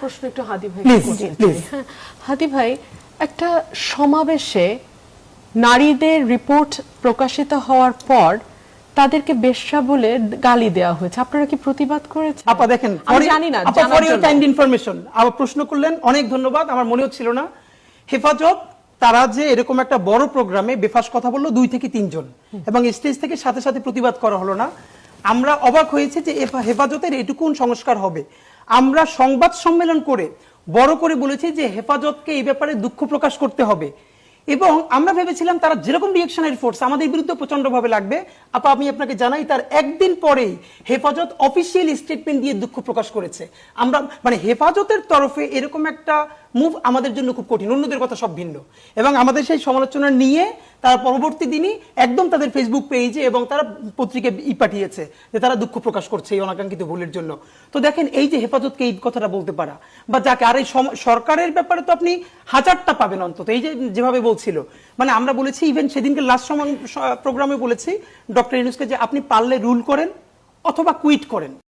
প্রশ্ন একটু হাদি ভাই করতে চাই। হ্যাঁ, হাদি ভাই, একটা সমাবেশে নারীদের রিপোর্ট প্রকাশিত হওয়ার পর তাদেরকে বেশ্যা বলে গালি দেওয়া হয়েছে, আপনারা কি প্রতিবাদ করেছেন? আপা দেখেন, আমি জানি না, ফর ইওর কাইন্ড ইনফরমেশন, আবার প্রশ্ন করলেন, অনেক ধন্যবাদ, আমার মনেও ছিল না। হেফাজত তারা যে এরকম একটা বড় প্রোগ্রামে বেফাস কথা বললো 2 থেকে 3 জন, এবং স্টেজ থেকে সাথে সাথে প্রতিবাদ করা হলো না। আমরা অবাক হয়েছে যে হেফাজতের এটুকুন সংস্কার হবে। আমরা সংবাদ সম্মেলন করে বড় করে বলেছি যে হেফাজতকে এই ব্যাপারে দুঃখ প্রকাশ করতে হবে, এবং আমরা ভেবেছিলাম তারা যেরকম রিঅ্যাকশনারি ফোর্স আমাদের বিরুদ্ধে প্রচন্ডভাবে লাগবে। আপা আমি আপনাকে জানাই, তার একদিন পরেই হেফাজত অফিসিয়াল স্টেটমেন্ট দিয়ে দুঃখ প্রকাশ করেছে। আমরা মানে হেফাজতের তরফে এরকম একটা মুভ আমাদের জন্য খুব কঠিন, অন্যদের কথা সব ভিন্ন, এবং আমাদের সেই সমালোচনা নিয়ে তারা পরবর্তী দিনই একদম তাদের ফেসবুক পেজে এবং তারা পত্রিকায় পাঠিয়েছে যে তারা দুঃখ প্রকাশ করছে এই অনাকাঙ্ক্ষিত ভুলের জন্য। তো দেখেন, এই যে হেফাজতকে এই কথাটা বলতে পারা, বা যাকে আর এই সরকারের ব্যাপারে তো আপনি হাজারটা পাবেন অন্তত, এই যে যেভাবে বলছিল, মানে আমরা বলেছি ইভেন সেদিনকে লাস্ট প্রোগ্রামে বলেছি ডক্টর ইউনূসকে যে আপনি পারলে রুল করেন অথবা কুইট করেন।